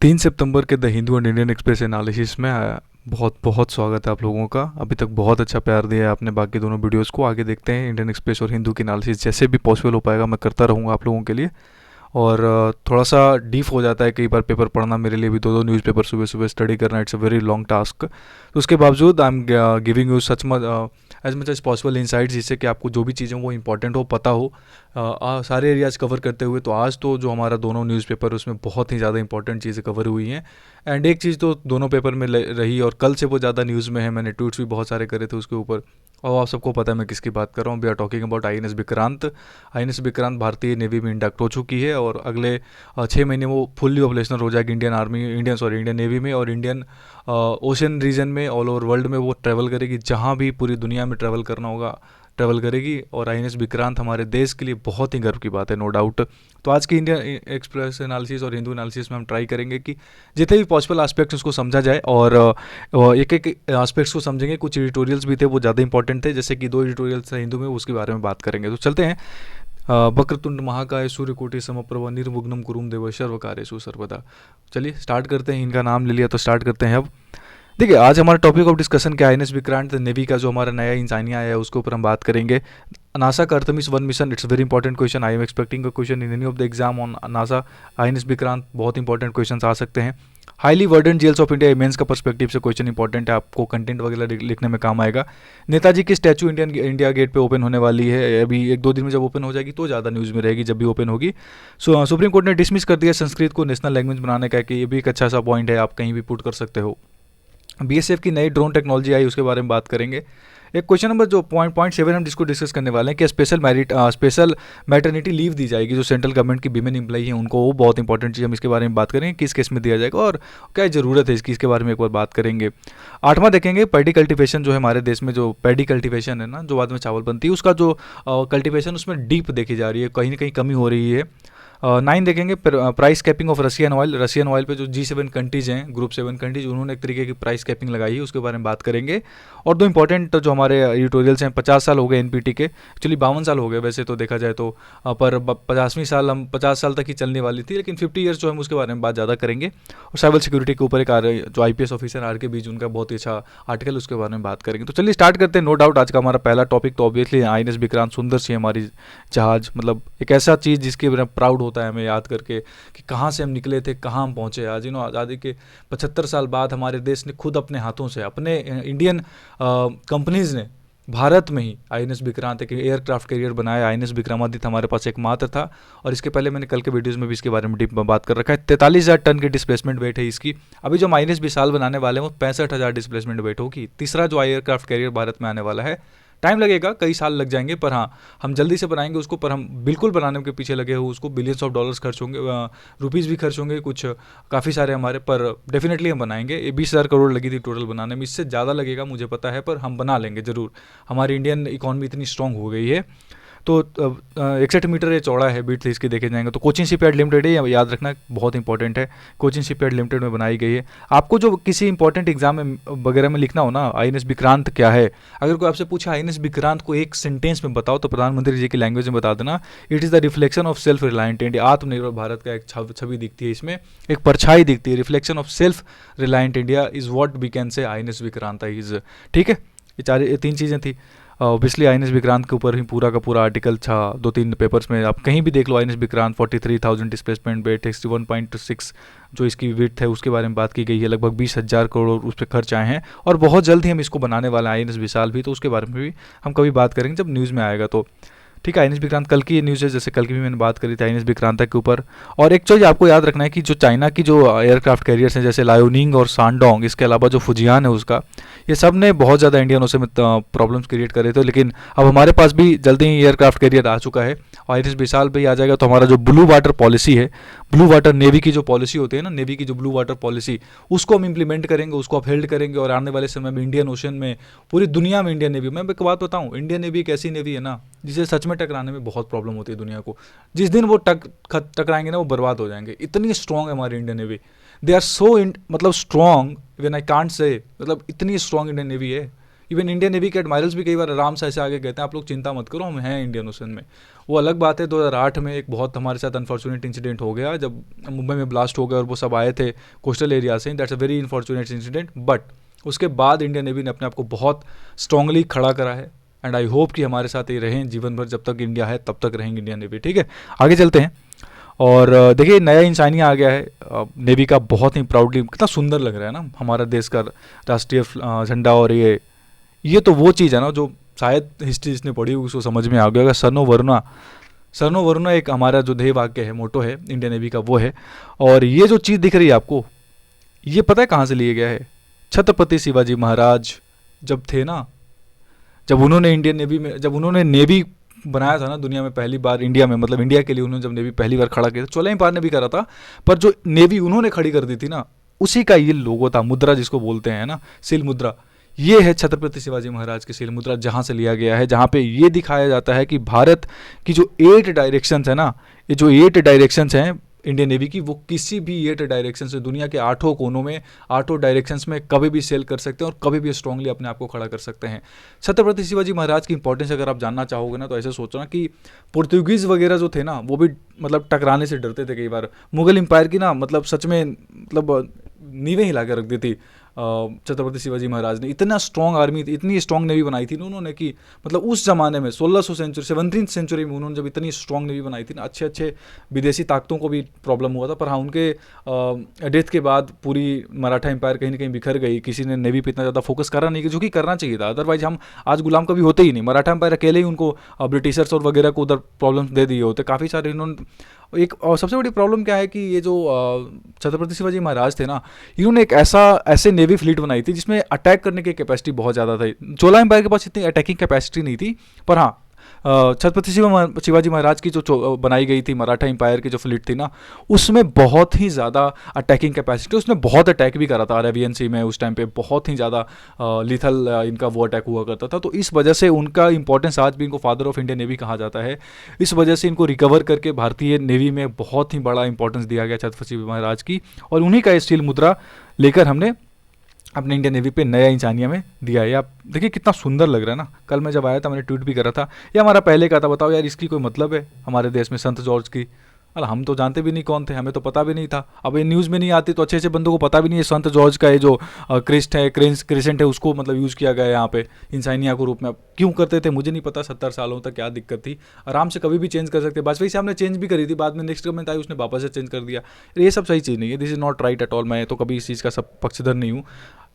3 सितंबर के the Hindu and Indian express analysis में बहुत बहुत स्वागत है आप लोगों का। अभी तक बहुत अच्छा प्यार दिया है आपने बाकी दोनों वीडियोस को। आगे देखते हैं इंडियन एक्सप्रेस और हिंदू की एनालिसिस जैसे भी पॉसिबल हो पाएगा मैं करता रहूँगा आप लोगों के लिए। और थोड़ा सा डीप हो जाता है कई बार पेपर पढ़ना, मेरे लिए भी दो दो न्यूज़पेपर सुबह सुबह स्टडी करना, it's a very long task. तो उसके बावजूद I am giving you such much as much as possible insights, जिससे कि आपको जो भी चीज़ें वो इंपॉर्टेंट हो पता हो, सारे एरियाज कवर करते हुए। तो आज तो जो हमारा दोनों न्यूज़पेपर उसमें बहुत ही ज़्यादा इंपॉर्टेंट चीज़ें कवर हुई हैं। एंड एक चीज़ तो दोनों पेपर में रही और कल से वो ज़्यादा न्यूज़ में है, मैंने ट्वीट्स भी बहुत सारे करे थे उसके ऊपर। और आप सबको पता है मैं किसकी बात कर रहा हूँ। We are talking about INS Vikrant. INS Vikrant भारतीय नेवी में इंडक्ट हो चुकी है और अगले 6 महीने वो फुल्ली ऑपरेशनल हो जाएगी इंडियन नेवी में और इंडियन ओशन रीजन में, ऑल ओवर वर्ल्ड में वो ट्रैवल करेगी, जहाँ भी पूरी दुनिया में ट्रैवल करना होगा ट्रैवल करेगी। और INS विक्रांत हमारे देश के लिए बहुत ही गर्व की बात है, नो डाउट। तो आज की इंडियन एक्सप्रेस एनालिसिस और हिंदू एनालिसिस में हम ट्राई करेंगे कि जितने भी पॉसिबल एस्पेक्ट्स उसको समझा जाए। और एक एक एस्पेक्ट्स को समझेंगे। कुछ एडिटोरियल्स भी थे वो ज़्यादा इंपॉर्टेंट थे, जैसे कि 2 एडिटोरियल्स थे हिंदू में, उसके बारे में बात करेंगे। तो चलते हैं। वक्रतुंड महाकाय सूर्यकोटि समप्रभ निर्विघ्नं कुरुम देव सर्वकार्येषु सर्वदा। चलिए स्टार्ट करते हैं। इनका नाम ले लिया तो स्टार्ट करते हैं अब। देखिए आज हमारा टॉपिक ऑफ डिस्कशन क्या है, INS विक्रांत नेवी का जो हमारा नया इंसानिया आया है उसके ऊपर हम बात करेंगे। नासा का Artemis 1 mission, it's very important question. I am expecting a question in any of the exam on NASA INS Vikrant. बहुत इंपॉर्टेंट क्वेश्चन आ सकते हैं। हाईली वर्डन जेल्स ऑफ इंडिया मेंस का पर्सपेक्टिव से क्वेश्चन इंपॉर्टेंट है, आपको कंटेंट वगैरह लिखने में काम आएगा। नेताजी की स्टैचू इंडिया गेट पे ओपन होने वाली है, अभी 1-2 दिन में जब ओपन हो जाएगी तो ज़्यादा न्यूज़ में रहेगी जब भी ओपन होगी। सुप्रीम कोर्ट ने डिसमिस कर दिया संस्कृत को नेशनल लैंग्वेज बनाने का, कि ये भी एक अच्छा सा पॉइंट है, आप कहीं भी पुट कर सकते हो। BSF की नई ड्रोन टेक्नोलॉजी आई, उसके बारे में बात करेंगे। एक क्वेश्चन नंबर जो पॉइंट 7 हम जिसको डिस्कस करने वाले हैं कि स्पेशल मैटरनिटी लीव दी जाएगी जो सेंट्रल गवर्नमेंट की वीमेन एम्प्लॉई हैं उनको, वो बहुत इंपॉर्टेंट चीज़, हम इसके बारे में बात करेंगे किस केस में दिया जाएगा और क्या ज़रूरत है इसके बारे में एक बार बात करेंगे। 8वां देखेंगे पैडी कल्टिवेशन, जो है हमारे देश में जो पैडी कल्टिवेशन है ना, जो बाद में चावल बनती है, उसका जो कल्टिवेशन उसमें डीप देखी जा रही है, कहीं ना कहीं कमी हो रही है। 9 देखेंगे price capping of Russian oil पे जो G7 कंट्रीज हैं, ग्रुप 7 कंट्रीज, उन्होंने एक तरीके की प्राइस कैपिंग लगाई है, उसके बारे में बात करेंगे। और 2 इंपॉर्टेंट जो हमारे एडिटोरियल्स हैं, 50 साल हो गए NPT के, एक्चुअली 52 साल हो गए वैसे तो देखा जाए तो, पर 50वीं साल हम 50 साल तक ही चलने वाली थी, लेकिन 50 ईयर्स जो हम उसके बारे में बात ज़्यादा करेंगे। और साइबर सिक्योरिटी के ऊपर एक जो IPS ऑफिसर RK बीज, उनका बहुत ही अच्छा आर्टिकल, उसके बारे में बात करेंगे। तो चलिए स्टार्ट करते हैं। नो डाउट आज का हमारा पहला टॉपिक तो ऑब्वियसली INS विक्रांत, सुंदर सी हमारी जहाज, मतलब एक ऐसा चीज़ जिसके बारे में प्राउड होता है हमें याद करके कि कहाँ से हम निकले थे, कहाँ हम पहुँचे आज। आज़ादी के 75 साल बाद हमारे देश ने खुद अपने हाथों से, अपने इंडियन कंपनीज़ ने भारत में ही INS विक्रांत एक एयरक्राफ्ट कैरियर बनाया। INS विक्रमादित्य हमारे पास एकमात्र था, और इसके पहले मैंने कल के वीडियोस में भी इसके बारे में डीप बात कर रखा है। 43,000 टन की डिस्प्लेसमेंट वेट है इसकी। अभी जो हम INS विशाल बनाने वाले हैं वो 65,000 डिस्प्लेसमेंट वेट होगी। तीसरा जो एयरक्राफ्ट कैरियर भारत में आने वाला है, टाइम लगेगा, कई साल लग जाएंगे, पर हाँ हम जल्दी से बनाएंगे उसको। पर हम बिल्कुल बनाने के पीछे लगे हुए, उसको बिलियंस ऑफ डॉलर्स खर्च होंगे, रुपीज़ भी खर्च होंगे कुछ काफ़ी सारे हमारे, पर डेफिनेटली हम बनाएंगे। ये 20,000 करोड़ लगी थी टोटल बनाने में, इससे ज़्यादा लगेगा मुझे पता है, पर हम बना लेंगे ज़रूर। हमारी इंडियन इकॉनमी इतनी स्ट्रॉन्ग हो गई है। तो 61 मीटर ये चौड़ा है, बीट इसके देखे जाएंगे। तो कोचिन शिपयार्ड लिमिटेड है, याद रखना बहुत इंपॉर्टेंट है, कोचिन शिपयार्ड लिमिटेड में बनाई गई है। आपको जो किसी इंपॉर्टेंट एग्जाम में वगैरह में लिखना हो ना, INS विक्रांत क्या है, अगर कोई आपसे पूछा INS विक्रांत को एक सेंटेंस में बताओ, तो प्रधानमंत्री जी की लैंग्वेज में बता देना, it is the reflection of self reliant India. आत्मनिर्भर भारत का एक छवि दिखती है इसमें, एक परछाई दिखती है। Reflection of self reliant India is what we can say INS Vikrant is. ठीक है, ये 3 चीज़ें थी। ऑब्वियसली INS विक्रांत के ऊपर ही पूरा का पूरा आर्टिकल था 2-3 पेपर्स में, आप कहीं भी देख लो। INS विक्रांत 43,000 डिस्प्लेसमेंट वेट, 61.6 जो इसकी वेट है उसके बारे में बात की गई है। लगभग 20,000 करोड़ उस पर खर्च आए हैं, और बहुत जल्द ही हम इसको बनाने वाले हैं INS विशाल भी, तो उसके बारे में भी हम कभी बात करेंगे जब न्यूज़ में आएगा। तो ठीक है, INS विक्रांत कल की न्यूज़ है, जैसे कल की भी मैंने बात करी थी INS विक्रांत के ऊपर। और एक चीज़ आपको याद रखना है कि जो चाइना की जो एयरक्राफ्ट कैरियर्स हैं, जैसे लायोनिंग और सांडोंग, इसके अलावा जो फुजियान है उसका, ये सब ने बहुत ज़्यादा इंडियनों से प्रॉब्लम्स क्रिएट करे थे। लेकिन अब हमारे पास भी जल्दी ही एयरक्राफ्ट कैरियर आ चुका है, और INS विशाल भी आ जाएगा। तो हमारा जो ब्लू वाटर पॉलिसी है, ब्लू वाटर नेवी की जो पॉलिसी होती है ना, नेवी की जो ब्लू वाटर पॉलिसी, उसको हम इंप्लीमेंट करेंगे, उसको अपहेल्ड करेंगे। और आने वाले समय में इंडियन ओशन में, पूरी दुनिया में इंडियन नेवी, मैं एक बात बताऊँ, इंडियन नेवी एक ऐसी नेवी है ना जिसे सच में टकराने में बहुत प्रॉब्लम होती है दुनिया को। जिस दिन वो टकराएंगे ना, वो बर्बाद हो जाएंगे। इतनी स्ट्रॉन्ग है हमारी Indian navy, they are so मतलब strong when I can't say, मतलब इतनी स्ट्रॉन्ग इंडियन नेवी है इवन इंडियन नेवी के एडमायरल्स भी कई बार आराम से ऐसे आगे कहते हैं आप लोग चिंता मत करो, हम हैं इंडियन ओशन में। वो अलग बात है 2008 में एक बहुत हमारे साथ अनफॉर्चुनेट इंसिडेंट हो गया जब मुंबई में ब्लास्ट हो गया और वो सब आए थे कोस्टल एरिया से, that's a very unfortunate incident. But उसके बाद इंडियन नेवी ने अपने आप को बहुत स्ट्रांगली खड़ा करा है एंड आई होप कि हमारे साथ ये रहें जीवन भर, जब तक इंडिया है तब तक रहेंगे इंडियन नेवी। ठीक है, आगे चलते हैं। और देखिए नया इंसानिया आ गया है नेवी का, बहुत ही प्राउडली, कितना सुंदर लग रहा है ना हमारा देश का राष्ट्रीय झंडा। और ये तो वो चीज़ है ना जो शायद हिस्ट्री जिसने पढ़ी होगी उसको समझ में आ गया होगा। सर्नो वरुणा एक हमारा जो ध्येय वाक्य है, मोटो है इंडियन नेवी का, वो है। और ये जो चीज़ दिख रही है आपको, ये पता है कहाँ से लिया गया है? छत्रपति शिवाजी महाराज जब थे ना, जब उन्होंने इंडियन नेवी में, जब उन्होंने नेवी बनाया था ना दुनिया में पहली बार, इंडिया में, मतलब इंडिया के लिए उन्होंने जब नेवी पहली बार खड़ा किया था, चोला एम्पायर ने भी करा था, पर जो नेवी उन्होंने खड़ी कर दी थी ना, उसी का ये लोगो था, मुद्रा जिसको बोलते हैं ना, सील मुद्रा। ये है छत्रपति शिवाजी महाराज की सील मुद्रा, जहाँ से लिया गया है, जहाँ पे ये दिखाया जाता है कि भारत की जो 8 डायरेक्शंस है ना, ये जो 8 डायरेक्शंस हैं इंडियन नेवी की, वो किसी भी 8 डायरेक्शन से दुनिया के 8 कोनों में, 8 डायरेक्शंस में कभी भी सेल कर सकते हैं और कभी भी स्ट्रांगली अपने आप को खड़ा कर सकते हैं। छत्रपति शिवाजी महाराज की इंपॉर्टेंस अगर आप जानना चाहोगे ना, तो ऐसे सोचना कि पुर्तगीज़ वगैरह जो थे ना, वो भी मतलब टकराने से डरते थे कई बार। मुगल एम्पायर की ना मतलब सच में मतलब नींवें हिला के रख दी थी छत्रपति शिवाजी महाराज ने। इतना स्ट्रॉन्ग आर्मी, इतनी स्ट्रॉन्ग नेवी बनाई थी ना उन्होंने कि मतलब उस ज़माने में 1600 सेंचुरी 17th सेंचुरी में उन्होंने जब इतनी स्ट्रॉन्ग नेवी बनाई थी ना, अच्छे अच्छे विदेशी ताकतों को भी प्रॉब्लम हुआ था। पर हाँ, उनके डेथ के बाद पूरी मराठा एम्पायर कहीं ना कहीं बिखर गई, किसी ने नेवी पे इतना ज़्यादा फोकस करा नहीं, जो कि करना चाहिए था। अदरवाइज हम आज गुलाम कभी होते ही नहीं। मराठा एम्पायर अकेले ही उनको ब्रिटिशर्स और वगैरह को उधर प्रॉब्लम्स दे दिए होते काफ़ी सारे। इन्होंने एक और सबसे बड़ी प्रॉब्लम क्या है कि ये जो छत्रपति शिवाजी महाराज थे ना, इन्होंने एक ऐसे नेवी फ्लीट बनाई थी जिसमें अटैक करने की कैपेसिटी बहुत ज़्यादा थी। चोला एम्पायर के पास इतनी अटैकिंग कैपेसिटी नहीं थी, पर हाँ छत्रपति शिवाजी महाराज की जो बनाई गई थी मराठा एम्पायर की जो फ्लीट थी ना, उसमें बहुत ही ज़्यादा अटैकिंग कैपेसिटी, उसने बहुत अटैक भी करा था अरेबियन सी में। उस टाइम पे बहुत ही ज़्यादा लीथल इनका वो अटैक हुआ करता था। तो इस वजह से उनका इंपॉर्टेंस, आज भी इनको फादर ऑफ इंडियन नेवी कहा जाता है। इस वजह से इनको रिकवर करके भारतीय नेवी में बहुत ही बड़ा इंपॉर्टेंस दिया गया छत्रपति शिवाजी महाराज की, और उन्हीं का स्टील मुद्रा लेकर हमने अपने इंडियन नेवी पे नया इंसानिया में दिया है। आप देखिए कितना सुंदर लग रहा है ना। कल मैं जब आया था मैंने ट्वीट भी करा था, ये हमारा पहले का था। बताओ यार, इसकी कोई मतलब है हमारे देश में संत जॉर्ज की? अरे हम तो जानते भी नहीं कौन थे, हमें तो पता भी नहीं था। अब ये न्यूज़ में नहीं आती तो अच्छे अच्छे बंदों को पता भी नहीं है संत जॉर्ज का ये जो क्रिस्ट है, क्रिसेंट है, उसको मतलब यूज़ किया गया है यहाँ पे इंसानिया के रूप में। अब क्यों करते थे मुझे नहीं पता, 70 सालों तक क्या दिक्कत थी। आराम से कभी भी चेंज कर सकते। वाजपेयी साहब ने चेंज भी करी थी, बाद में नेक्स्ट गवर्नमेंट आई उसने वापस से चेंज कर दिया। ये सब सही चीज़ नहीं है, this is not right at all. मैं तो कभी इस चीज़ का सब पक्षधर नहीं हूँ।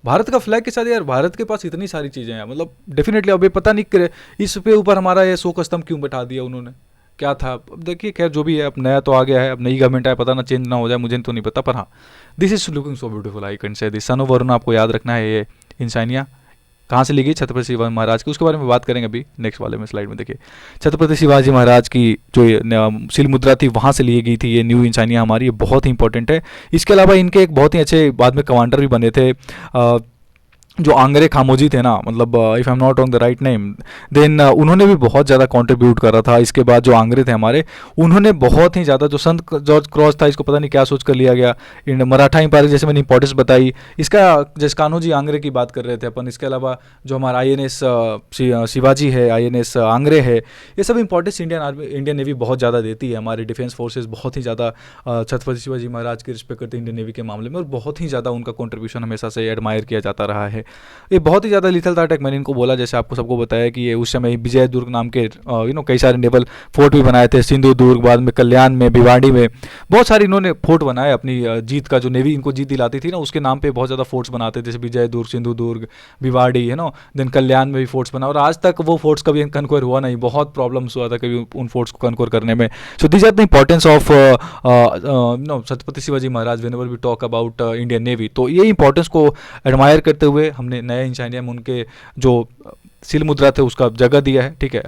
भारत का फ्लैग के साथ यार, भारत के पास इतनी सारी चीज़ें हैं, मतलब डेफिनेटली। अब ये पता नहीं करे इस पे ऊपर हमारा ये शोक स्तंभ क्यों बैठा दिया उन्होंने, क्या था? अब देखिए खैर जो भी है, अब नया तो आ गया है, अब नई गवर्नमेंट आए, पता ना चेंज ना हो जाए, मुझे तो नहीं पता। पर हाँ, this is looking so beautiful, I can say this. Son of Varun आपको याद रखना है। ये इंसानिया कहाँ से ली गई? छत्रपति शिवाजी महाराज की, उसके बारे में बात करेंगे अभी नेक्स्ट वाले में स्लाइड में। देखिए छत्रपति शिवाजी महाराज की जो सील मुद्रा थी वहाँ से ली गई थी ये न्यू इंसानिया हमारी, ये बहुत ही इंपॉर्टेंट है। इसके अलावा इनके एक बहुत ही अच्छे बाद में कमांडर भी बने थे, जो आंग्रे खामोजी थे ना, मतलब if I am not on the right name, then उन्होंने भी बहुत ज़्यादा कंट्रीब्यूट करा था। इसके बाद जो आंग्रे थे हमारे, उन्होंने बहुत ही ज़्यादा, जो संत जॉर्ज क्रॉस था, इसको पता नहीं क्या सोच कर लिया गया। इन मराठा एम्पायर जैसे मैंने इंपॉर्टेंस बताई इसका, जैसे कान्होजी आंग्रे की बात कर रहे थे अपन। इसके अलावा जो हमारा INS शिवाजी है, INS आंग्रे है, ये सब इंपॉर्टेंस इंडियन नेवी बहुत ज़्यादा देती है। हमारे डिफेंस फोर्सेज बहुत ही ज़्यादा छत्रपति शिवाजी महाराज की रिस्पेक्ट करते हैं इंडियन नेवी के मामले में, और बहुत ही ज़्यादा उनका कॉन्ट्रीब्यूशन हमेशा से एडमायर किया जाता रहा है। ये बहुत ही ज़्यादा लिथल था अटैक। मैंने इनको बोला, जैसे आपको सबको बताया कि ये उस समय विजय दुर्ग नाम के कई सारे नेवल फोर्ट भी बनाए थे, सिंधु दुर्ग, बाद में कल्याण में, भिवाड़ी में, बहुत सारे इन्होंने फोर्ट बनाए अपनी जीत का, जो नेवी इनको जीत दिलाती थी ना उसके नाम पे बहुत ज़्यादा फोर्ट्स बनाते थे, जैसे विजय दुर्ग, सिंधु दुर्ग, भिवाड़ी, है ना। देन कल्याण में भी फोर्ट्स बना, और आज तक वो फोर्ट्स कभी कन्क्वायर हुआ नहीं, बहुत प्रॉब्लम्स हुआ था कभी उन फोर्ट्स को कन्क्वायर करने में। So this are the importance of Chhatrapati Shivaji Maharaj whenever we talk about Indian navy. तो ये इंपॉर्टेंस को एडमायर करते हुए हमने नए इंसानिया में उनके जो सील मुद्रा थे उसका जगह दिया है, ठीक है।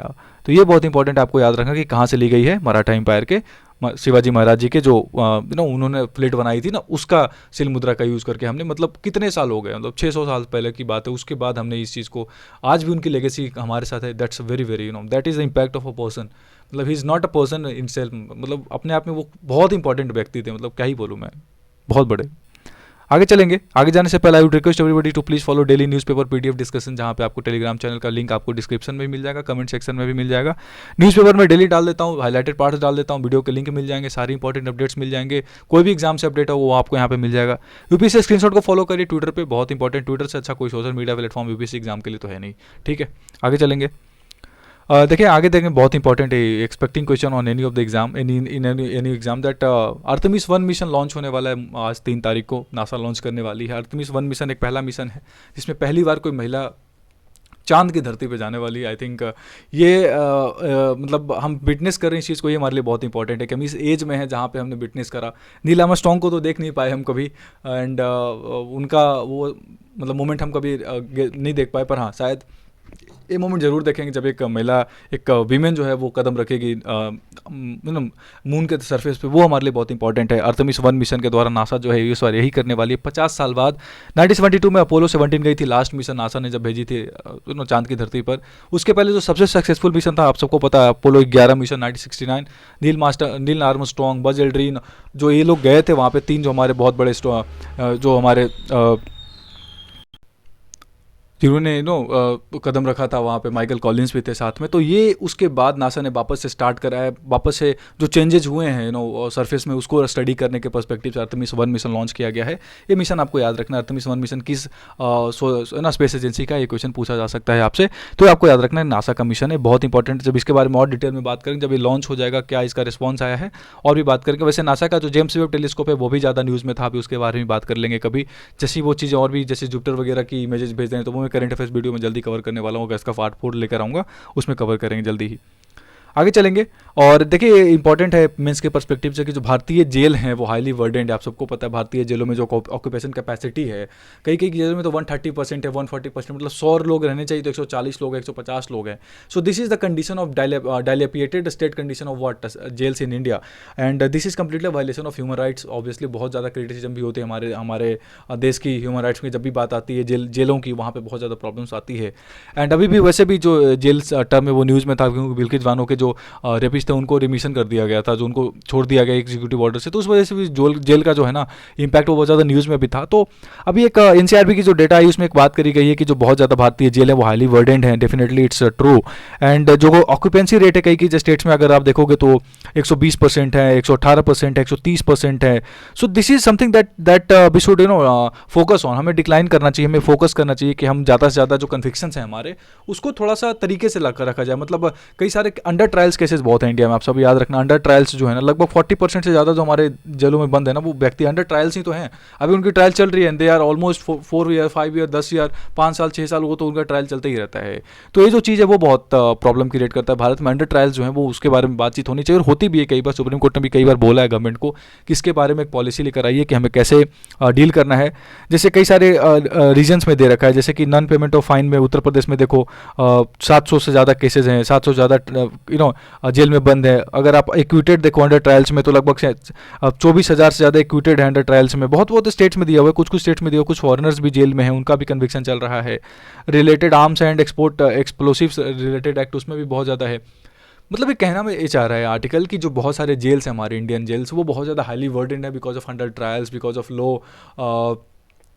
तो ये बहुत इंपॉर्टेंट आपको याद रखना कि कहाँ से ली गई है, मराठा एम्पायर के शिवाजी महाराज जी के जो उन्होंने फ्लीट बनाई थी ना, उसका सील मुद्रा का यूज़ करके हमने, मतलब कितने साल हो गए, मतलब 600 साल पहले की बात है, उसके बाद हमने इस चीज़ को, आज भी उनकी लेगेसी हमारे साथ है। That's very very that is the impact of a person. मतलब he is not a person in self, मतलब अपने आप में वो बहुत इंपॉर्टेंट व्यक्ति थे, मतलब क्या ही बोलूँ मैं, बहुत बड़े। आगे चलेंगे। आगे जाने से पहले I would request everybody to please follow daily newspaper PDF discussion, जहाँ पे आपको टेलीग्राम चैनल का लिंक आपको डिस्क्रिप्शन में भी मिल जाएगा, कमेंट सेक्शन में भी मिल जाएगा। न्यूज़पेपर में डेली डाल देता हूँ, हाईलाइटेड पार्ट्स डाल देता हूँ, वीडियो के लिंक मिल जाएंगे, सारी इंपॉर्टेंट अपडेट्स मिल जाएंगे, कोई भी एग्जाम से अपडेट हो वो आपको यहाँ पे मिल जाएगा। यूपीएससी स्क्रीनशॉट को फॉलो करिए ट्विटर पे, बहुत इंपॉर्टेंट, ट्विटर से अच्छा कोई social media platform UPSC exam के लिए तो है नहीं। ठीक है, आगे चलेंगे। देखिए आगे देखें, बहुत इंपॉर्टेंट है, expecting question on any of the exam, any exam that Artemis 1 mission launch होने वाला है आज 3 तारीख को, नासा लॉन्च करने वाली है। आर्टेमिस 1 मिशन एक पहला मिशन है जिसमें पहली बार कोई महिला चांद की धरती पे जाने वाली है। आई थिंक ये मतलब हम विटनेस कर रहे हैं इस चीज़ को, ये हमारे लिए बहुत इंपॉर्टेंट है कि हम इस एज में हैं जहाँ पे हमने विटनेस करा। नील आर्मस्ट्रॉन्ग को तो देख नहीं पाए हम कभी, एंड उनका वो मतलब मोमेंट हम कभी नहीं देख पाए, पर हाँ शायद ये मोमेंट जरूर देखेंगे जब एक महिला, एक वीमेन जो है वो कदम रखेगी मून के सरफेस पे। वो हमारे लिए बहुत इंपॉर्टेंट है। आर्टेमिस 1 मिशन के द्वारा नासा जो है इस बार यही करने वाली है 50 साल बाद। 1972 में अपोलो 17 गई थी लास्ट मिशन नासा ने जब भेजी थी चांद की धरती पर। उसके पहले जो सबसे सक्सेसफुल मिशन था आप सबको पता है, Apollo 11 mission 1969। Neil Armstrong, Buzz Aldrin, जो ये लोग गए थे वहाँ पे, 3 जो हमारे बहुत बड़े जो हमारे जिन्होंने कदम रखा था वहाँ पे, माइकल कॉलिंस भी थे साथ में। तो ये उसके बाद नासा ने वापस से स्टार्ट करा है, वापस से जो चेंजेज हुए हैं सरफेस में उसको स्टडी करने के पर्सपेक्टिव से आर्टेमिस 1 मिशन लॉन्च किया गया है। ये मिशन आपको याद रखना है, आर्टेमिस 1 मिशन किस स्पेस एजेंसी का, ये क्वेश्चन पूछा जा सकता है आपसे, तो आपको याद रखना है नासा का मिशन है, बहुत इंपॉर्टेंट। जब इसके बारे में और डिटेल में बात करेंगे, जब ये लॉन्च हो जाएगा, क्या इसका रिस्पॉन्स आया है और भी बात करेंगे। वैसे नासा का जो जेम्स वेब टेलीस्कोप है वो भी ज़्यादा न्यूज़ में था, अभी उसके बारे में बात कर लेंगे कभी। जैसी वो चीज़ें और भी, जैसे जुपिटर वगैरह की इमेजेस भेज दें, तो वो मैं करंट अफेयर्स वीडियो में जल्दी कवर करने वाला हूँ, इसका पार्ट 4 लेकर आऊँगा, उसमें कवर करेंगे जल्दी ही। आगे चलेंगे। और देखिए इंपॉर्टेंट है मेंस के पर्सपेक्टिव से कि जो भारतीय जेल हैं वो हाईली वर्डेंड है। आप सबको पता है भारतीय जेलों में जो ऑक्यूपेशन कैपेसिटी है, कई कई जेलों में तो 130% है, 140%, मतलब 100 लोग रहने चाहिए तो 140 लोग हैं, 150 लोग हैं। So this is the condition of dilapidated state condition of what jails in India, and this is completely violation of human rights. Obviously बहुत ज़्यादा क्रिटिसिज्म भी होते हैं हमारे देश की ह्यूमन राइट्स में जब भी बात आती है जेलों की, वहाँ पर बहुत ज़्यादा प्रॉब्लम्स आती है। एंड अभी भी वैसे भी जो जेल्स टर्म है वो न्यूज़ में था, क्योंकि बिल्किस बानो के जो रेपिस्ट थे उनको रिमिशन कर दिया गया था, जो उनको छोड़ दिया गया एग्जीक्यूटिव ऑर्डर से, तो उस वजह से भी जेल का जो है ना इम्पैक्ट वो बहुत ज़्यादा न्यूज़ में भी था। तो अभी एक एनसीआरबी की जो डेटा आई उसमें एक बात करी गई है कि जो बहुत ज़्यादा भारतीय जेल है वो हाईली वर्डेंड है, डेफिनेटली इट्स ट्रू। एंड जो ऑक्यूपेंसी रेट है कई कई स्टेट्स में अगर आप देखोगे तो 120% है, 118% है, 130% है। So this is something that we should focus on. हमें डिक्लाइन करना चाहिए, हमें फोकस करना चाहिए कि हम ज़्यादा से ज़्यादा जो कन्विक्शंस हैं हमारे उसको थोड़ा सा तरीके से रखा जाए। मतलब कई सारे अंडर ट्रायल्स केसेस बहुत हैं इंडिया में, आप सब याद रखना। अंडर ट्रायल्स जो है ना, लगभग 40% से ज़्यादा जो हमारे जेलों में बंद है ना वो व्यक्ति अंडर ट्रायल्स ही तो हैं। अभी उनकी ट्रायल चल रही है, they are almost 4 year 5 year 10 year 5 साल 6 साल, वो तो उनका ट्रायल चलता ही रहता है। तो ये जो चीज़ है वो बहुत प्रॉब्लम क्रिएट करता है भारत में। अंडर ट्रायल्स जो है वो उसके बारे में बातचीत होनी चाहिए और होती भी है कई बार। सुप्रीम कोर्ट ने भी कई बार बोला है गवर्नमेंट को कि इसके बारे में एक पॉलिसी लेकर आइए कि हमें कैसे डील करना है। जैसे कई सारे रीजन्स में दे रखा है, जैसे कि नॉन पेमेंट ऑफ फाइन में उत्तर प्रदेश में देखो 700 से ज़्यादा केसेज हैं, 700 ज़्यादा जेल में बंद है। अगर आप एक्विटेड देखो अंडर ट्रायल्स में तो लगभग 24,000 से ज़्यादा एक्विटेड है अंडर ट्रायल्स में। बहुत स्टेट्स में दिया हुआ है, कुछ स्टेट्स में दिया हुआ, कुछ फॉरेनर्स भी जेल में हैं, उनका भी कन्विक्शन चल रहा है। Related arms and export explosives related act उसमें भी बहुत ज़्यादा है। मतलब ये कहना में ये चाह रहा है आर्टिकल कि जो बहुत सारे जेल्स हैं हमारे इंडियन जेल्स वो बहुत ज़्यादा हाईली वर्डेंड है because of under trials, because of low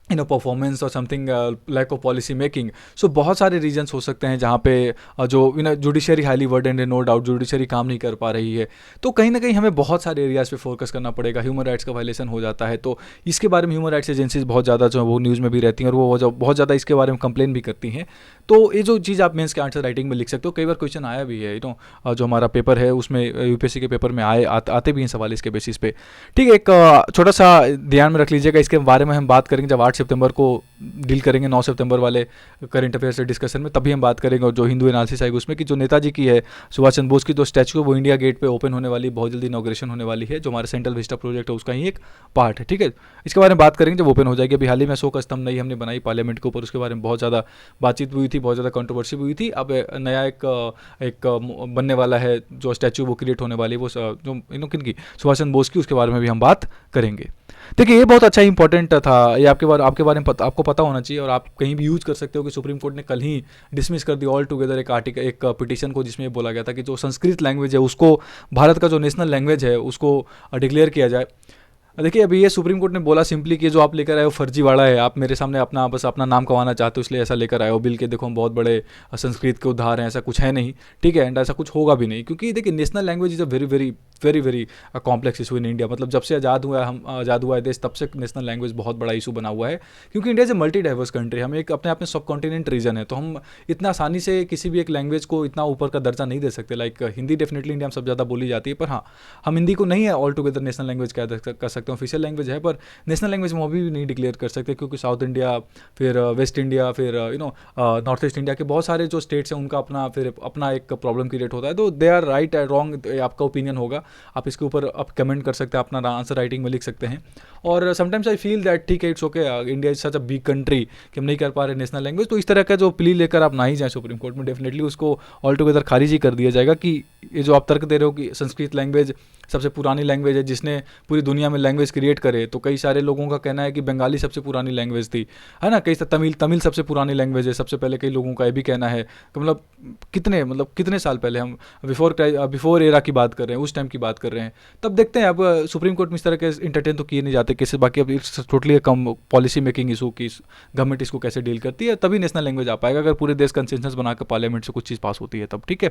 performance और something lack of policy making. So बहुत सारे रीजन्स हो सकते हैं जहाँ पे जो जुडिशरी हाईली वर्डेंड है, नो डाउट जुडिशरी काम नहीं कर पा रही है। तो कहीं ना कहीं हमें बहुत सारे एरियाज़ पे फोकस करना पड़ेगा। ह्यूमन राइट्स का वायलेशन हो जाता है, तो इसके बारे में ह्यूमन राइट्स एजेंसीज बहुत ज़्यादा जो है वो न्यूज़ में भी रहती हैं और वो बहुत ज़्यादा इसके बारे में कंप्लेन भी करती हैं। तो ये जो चीज़ आप मेंस के आंसर राइटिंग में लिख सकते हो। कई बार क्वेश्चन आया भी है, जो हमारा पेपर है उसमें यूपीएससी के पेपर में आते भी हैं सवाल इसके बेसिस पे। ठीक है, एक छोटा सा ध्यान में रख लीजिएगा, इसके बारे में हम बात करेंगे जब 8 सितंबर को डील करेंगे 9 सितंबर वाले करंट अफेयर से डिस्कशन में, तभी हम बात करेंगे। और जो हिंदू एनालिसिस आएगी उसमें कि जो नेताजी की है सुभाष चंद्र बोस की जो स्टैचू है वो इंडिया गेट पे ओपन होने वाली, बहुत जल्दी इनॉग्रेशन होने वाली है, जो हमारा सेंट्रल विस्टा प्रोजेक्ट है उसका ही एक पार्ट है। ठीक है, इसके बारे में बात करेंगे जब ओपन हो जाएगी। अभी हाल ही में अशोक स्तंभ नई हमने बनाई पार्लियामेंट के ऊपर, उसके बारे में बहुत ज़्यादा बातचीत भी हुई थी, बहुत ज़्यादा कंट्रोवर्सी भी हुई थी। अब नया एक बनने वाला है जो स्टैचू वो क्रिएट होने वाली है, वो जो किन की, सुभाष चंद्र बोस की, उसके बारे में भी हम बात करेंगे। देखिए ये बहुत अच्छा इंपॉर्टेंट था, ये आपके बारे में आपको पता होना चाहिए और आप कहीं भी यूज़ कर सकते हो कि सुप्रीम कोर्ट ने कल ही डिसमिस कर दिया ऑल टुगेदर एक पिटीशन को, जिसमें बोला गया था कि जो संस्कृत लैंग्वेज है उसको भारत का जो नेशनल लैंग्वेज है उसको डिक्लेयर किया जाए। देखिए अभी ये सुप्रीम कोर्ट ने बोला सिंपली कि जो आप लेकर आए हो फर्जीवाड़ा है, आप मेरे सामने अपना बस अपना नाम कमाना चाहते हो इसलिए ऐसा लेकर आए हो बिल के, देखो हम बहुत बड़े संस्कृत के उद्धार हैं, ऐसा कुछ है नहीं। ठीक है, एंड ऐसा कुछ होगा भी नहीं, क्योंकि देखिए national language is a very very very very complex issue in India. मतलब जब से आज़ाद हुआ है देश, तब से नेशनल लैंग्वेज बहुत बड़ा इशू बना हुआ है, क्योंकि India is a multi diverse country. हम एक अपने आप में सब कॉन्टिनेंट रीजन है, तो हम इतना आसानी से किसी भी एक लैंग्वेज को इतना ऊपर का दर्जा नहीं दे सकते। लाइक हिंदी डेफिनेटली इंडिया में सब ज़्यादा बोली जाती है, पर हाँ हम हिंदी को नहीं है ऑल टुगेदर नेशनल लैंग्वेज कर सकते हैं, ऑफिशियल लैंग्वेज है, पर नेशनल लैंग्वेज में अभी भी नहीं डिक्लेयर कर सकते, क्योंकि साउथ इंडिया, फिर वेस्ट इंडिया, फिर नॉर्थ ईस्ट इंडिया के बहुत सारे जो स्टेट्स हैं उनका अपना एक प्रॉब्लम क्रिएट होता है। तो they are right and wrong, आपका ओपिनियन होगा, आप इसके ऊपर आप कमेंट कर सकते हैं, अपना आंसर राइटिंग में लिख सकते हैं। और समटाइम्स आई फील दैट ठीक है, it's okay, India is such a big country कि हम नहीं कर पा रहे नेशनल लैंग्वेज, तो इस तरह का जो प्ली लेकर आप ना ही जाएं सुप्रीम कोर्ट में, डेफिनेटली उसको ऑल टुगेदर खारिज ही कर दिया जाएगा। कि ये जो आप तर्क दे रहे हो कि संस्कृत लैंग्वेज सबसे पुरानी लैंग्वेज है जिसने पूरी दुनिया में लैंग्वेज क्रिएट करे, तो कई सारे लोगों का कहना है कि बंगाली सबसे पुरानी लैंग्वेज थी, है ना, कई तमिल सबसे पुरानी लैंग्वेज है सबसे पहले, कई लोगों का ये भी कहना है कि मतलब कितने साल पहले, हम बिफोर एरा की बात कर रहे हैं, उस टाइम की बात कर रहे हैं। तब देखते हैं, अब सुप्रीम कोर्ट में इस तरह के इंटरटेन तो किए नहीं जाते केसेस, बाकी अब it's totally come policy making issue की गवर्नमेंट इसको कैसे डील करती है, तभी नेशनल लैंग्वेज आ पाएगा, अगर पूरे देश कंसेंसस बनाकर पार्लियामेंट से कुछ चीज़ पास होती है तब। ठीक है,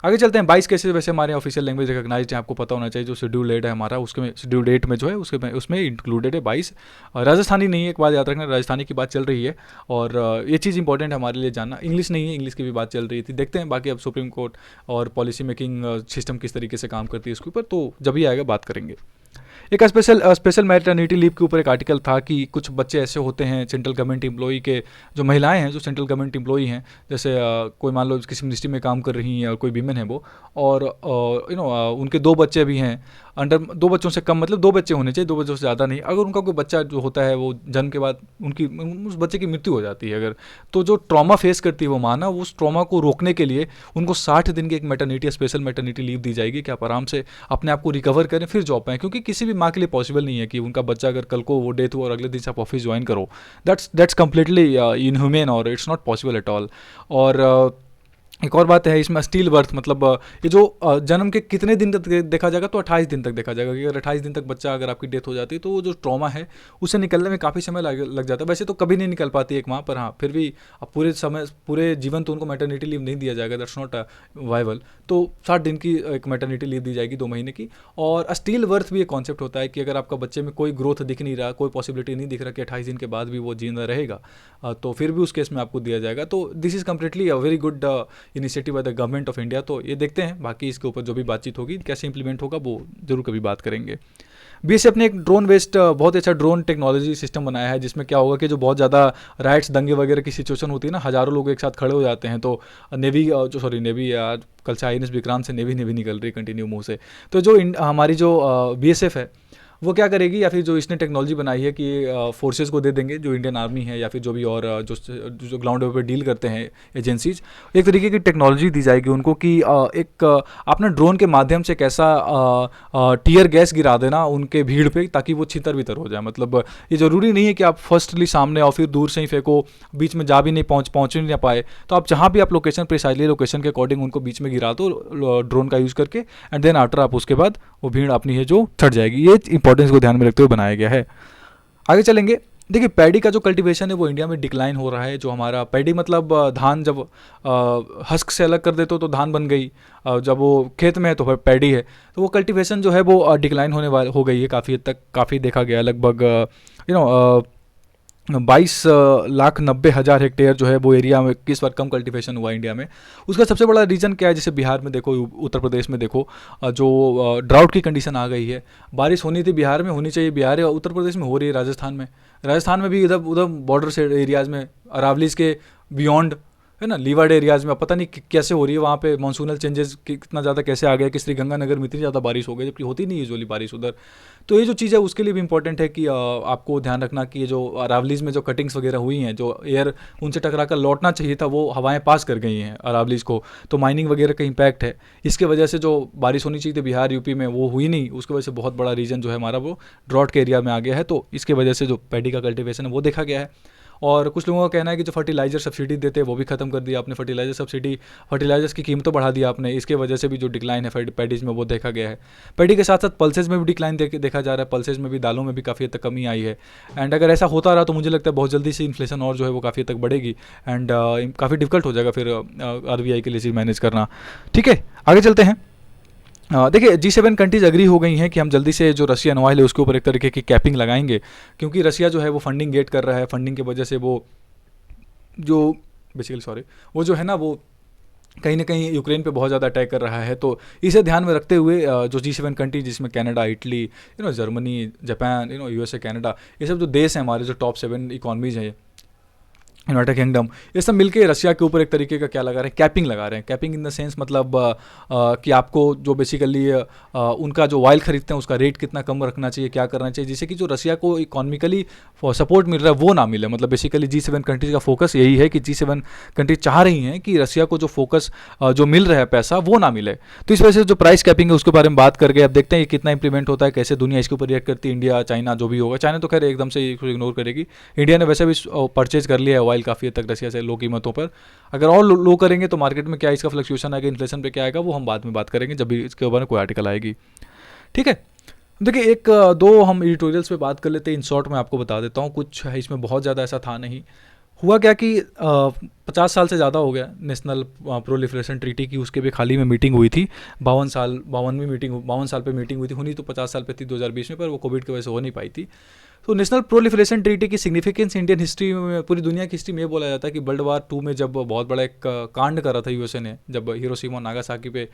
आगे चलते हैं। 22 केसेस वैसे हमारे ऑफिशियल लैंग्वेज रिकॉग्नाइज्ड है, आपको पता होना चाहिए। जो शेड्यूल 8 है हमारा, उसके शेड्यूल 8 में जो है उसमें इंक्लूडेड है 22। राजस्थानी नहीं है, एक बात याद रखना, राजस्थानी की बात चल रही है, और ये चीज़ इंपॉर्टेंट है हमारे लिए जानना। इंग्लिश नहीं है, इंग्लिश की भी बात चल रही थी। देखते हैं बाकी अब सुप्रीम कोर्ट और पॉलिसी मेकिंग सिस्टम किस तरीके से काम करती है इसके ऊपर, तो जब ही आएगा बात करेंगे। एक स्पेशल मैटरनिटी लीव के ऊपर एक आर्टिकल था कि कुछ बच्चे ऐसे होते हैं सेंट्रल गवर्नमेंट एम्प्लॉई के, जो महिलाएं हैं जो सेंट्रल गवर्नमेंट एम्प्लॉई हैं, जैसे कोई मान लो किसी मिनिस्ट्री में काम कर रही हैं और कोई वीमेन है वो, और उनके 2 बच्चे भी हैं, अंडर 2 बच्चों से कम, मतलब 2 बच्चे होने चाहिए, 2 बच्चों से ज़्यादा नहीं। अगर उनका कोई बच्चा जो होता है वो जन्म के बाद उस बच्चे की मृत्यु हो जाती है अगर, तो जो ट्रॉमा फेस करती है वो माँ ना, उस ट्रॉमा को रोकने के लिए उनको 60 दिन की एक स्पेशल मैटरनिटी लीव दी जाएगी कि आप आराम से अपने आप को रिकवर करें फिर जॉब पाएँ, क्योंकि किसी भी माँ के लिए पॉसिबल नहीं है कि उनका बच्चा अगर कल को वो डेथ हुआ और अगले दिन से आप ऑफिस ज्वाइन करो। दैट्स कम्प्लीटली इनह्यूमेन और it's not possible at all. और एक और बात है इसमें स्टील बर्थ, मतलब ये जो जन्म के कितने दिन तक देखा जाएगा, तो 28 दिन तक देखा जाएगा कि अगर 28 दिन तक बच्चा अगर आपकी डेथ हो जाती है तो वो जो ट्रॉमा है उसे निकलने में काफ़ी समय लग जाता है। वैसे तो कभी नहीं निकल पाती एक माँ, पर हाँ फिर भी अब पूरे जीवन तो उनको मैटरनिटी लीव नहीं दिया जाएगा, दैट्स नॉट वाइबल। तो 60 दिन की एक मैटरनिटी लीव दी जाएगी 2 महीने की। और स्टील बर्थ भी एक कॉन्सेप्ट होता है कि अगर आपका बच्चे में कोई ग्रोथ दिख नहीं रहा, कोई पॉसिबिलिटी नहीं दिख रहा कि 28 दिन के बाद भी वो जिंदा रहेगा, तो फिर भी उस केस में आपको दिया जाएगा। तो this is completely a very good initiative by the government of India. तो ये देखते हैं, बाकी इसके ऊपर जो भी बातचीत होगी कैसे इंप्लीमेंट होगा वो जरूर कभी बात करेंगे। बीएसएफ ने एक ड्रोन वेस्ट बहुत अच्छा ड्रोन टेक्नोलॉजी सिस्टम बनाया है, जिसमें क्या होगा कि जो बहुत ज़्यादा राइट्स दंगे वगैरह की सिचुएशन होती है ना, हज़ारों लोग एक साथ खड़े हो जाते हैं, तो नेवी यार कल से INS विक्रांत से नेवी निकल रही कंटिन्यू मुँह से। तो जो हमारी जो BSF है वो क्या करेगी, या फिर जो इसने टेक्नोलॉजी बनाई है कि फोर्सेस को दे देंगे, जो इंडियन आर्मी है या फिर जो भी और जो ग्राउंड लेवल पर डील करते हैं एजेंसीज, एक तरीके की टेक्नोलॉजी दी जाएगी उनको कि एक अपना ड्रोन के माध्यम से कैसा टीयर गैस गिरा देना उनके भीड़ पे, ताकि वो छितर बितर हो जाए। मतलब ये ज़रूरी नहीं है कि आप फर्स्टली सामने और फिर दूर से ही फेंको, बीच में जा भी नहीं पहुँच नहीं पाए, तो आप जहाँ भी आप लोकेशन प्रिसाइजली लोकेशन के अकॉर्डिंग उनको बीच में गिरा दो ड्रोन का यूज़ करके, एंड देन आफ्टर आप उसके बाद वो भीड़ अपनी है जो छट जाएगी। ये इंपॉर्टेंस को ध्यान में रखते हुए बनाया गया है। आगे चलेंगे। देखिए पैडी का जो कल्टीवेशन है वो इंडिया में डिक्लाइन हो रहा है। जो हमारा पैडी मतलब धान जब हस्क से अलग कर देते हो तो धान बन गई, जब वो खेत में है तो पैडी है, तो वो कल्टीवेशन जो है वो डिक्लाइन हो गई है काफ़ी हद तक। काफ़ी देखा गया लगभग 22,90,000 हेक्टेयर जो है वो एरिया में किस बार कम कल्टीवेशन हुआ इंडिया में। उसका सबसे बड़ा रीज़न क्या है, जैसे बिहार में देखो, उत्तर प्रदेश में देखो, जो ड्राउट की कंडीशन आ गई है। बारिश होनी थी बिहार में, होनी चाहिए बिहार है, उत्तर प्रदेश में हो रही है राजस्थान में भी, उधर बॉर्डर से एरियाज़ में, अरावलीज के बियॉन्ड है ना, लीवर्ड एरियाज़ में पता नहीं कैसे हो रही है वहाँ पे मानसूनल चेंजेस कितना ज़्यादा कैसे आ गया कि श्रीगंगानगर में इतनी ज़्यादा बारिश हो गई, जबकि होती नहीं है यूजुअली बारिश उधर। तो ये जो चीज़ है उसके लिए भी इंपॉर्टेंट है कि आपको ध्यान रखना कि ये जो अरावलीज में जो कटिंग्स वगैरह हुई हैं, जो एयर उनसे टकरा कर लौटना चाहिए था वो हवाएं पास कर गई हैं अरावलीज को, तो माइनिंग वगैरह का इम्पैक्ट है। इसके वजह से जो बारिश होनी चाहिए थी बिहार यूपी में वो हुई नहीं, उसकी वजह से बहुत बड़ा रीजन जो है हमारा वो ड्रॉट के एरिया में आ गया है। तो इसके वजह से जो पैडी का कल्टिवेशन है वो देखा गया है। और कुछ लोगों का कहना है कि जो फर्टिलाइजर सब्सिडी देते हैं वो भी खत्म कर दिया आपने, फर्टिलाइजर सब्सिडी, फर्टिलाइजर्स की कीमतों बढ़ा दी आपने, इसके वजह से भी जो डिक्लाइन है पैडीज में वो देखा गया है। पैडी के साथ साथ पल्सेज में भी डिक्लाइन देखा जा रहा है, पल्सेज में भी, दालों में भी काफ़ी हद तक कमी आई है। एंड अगर ऐसा होता रहा तो मुझे लगता है बहुत जल्दी से इन्फ्लेशन और जो है वो काफ़ी हद तक बढ़ेगी एंड काफ़ी डिफिकल्ट हो जाएगा फिर RBI के लिए चीज़ मैनेज करना। ठीक है, आगे चलते हैं। देखिए G7 कंट्रीज अग्री हो गई हैं कि हम जल्दी से जो रशियन ऑयल है उसके ऊपर एक तरीके की कैपिंग लगाएंगे, क्योंकि रशिया जो है वो फंडिंग गेट कर रहा है, फंडिंग की वजह से वो जो बेसिकली वो जो है ना वो कहीं ना कहीं यूक्रेन पे बहुत ज़्यादा अटैक कर रहा है। तो इसे ध्यान में रखते हुए जो G7 कंट्री जिसमें Canada, Italy, Germany, Japan, USA, Canada, ये सब जो देश हैं हमारे, जो टॉप 7 इकॉनमीज हैं, यूनाइटेड किंगडम, ये सब मिलके रशिया के ऊपर एक तरीके का क्या लगा रहे हैं, कैपिंग लगा रहे हैं। कैपिंग इन द सेंस मतलब कि आपको जो बेसिकली उनका जो ऑयल खरीदते हैं उसका रेट कितना कम रखना चाहिए, क्या करना चाहिए, जिससे कि जो रशिया को इकोनॉमिकली सपोर्ट मिल रहा है वो ना मिले। मतलब बेसिकली G7 कंट्रीज का फोकस यही है कि G7 कंट्रीज चाह रही हैं कि रशिया को जो फोकस जो मिल रहा है पैसा वो ना मिले। तो इस वजह से जो प्राइस कैपिंग है उसके बारे में बात करके अब देखते हैं ये कितना इंप्लीमेंट होता है, कैसे दुनिया इसके ऊपर रिएक्ट करती है, इंडिया, चाइना, जो भी होगा। चाइना तो खैर एकदम से इग्नोर करेगी, इंडिया ने वैसे भी परचेज कर लिया है ऑयल काफ़ी हद तक रशिया से लो कीमतों पर। अगर और लो करेंगे तो मार्केट में क्या इसका फ्लक्चुएशन आएगा, इन्फ्लेशन पे क्या आएगा, वो हम बाद में बात करेंगे जब भी इसके ऊपर कोई आर्टिकल आएगी। ठीक है, देखिए एक दो हम एडिटोरियल्स पे बात कर लेते हैं। इन शॉर्ट में आपको बता देता हूँ, कुछ है इसमें बहुत ज़्यादा ऐसा था नहीं। हुआ क्या कि 50 साल से ज़्यादा हो गया नेशनल प्रोलिफरेशन ट्रीटी की, उसके भी खाली में मीटिंग हुई थी, 52 साल पे मीटिंग हुई थी, होनी तो 50 साल पे थी 2020 में, पर वो कोविड की वजह से हो नहीं पाई थी। तो नेशनल प्रोलिफरेशन ट्रीटी की सिग्निफिकेंस इंडियन हिस्ट्री में, पूरी दुनिया की हिस्ट्री में ये बोला जाता है कि वर्ल्ड वार 2 में जब बहुत बड़ा एक कांड करा था USA ने, जब हिरोशिमा और नागासाकी पे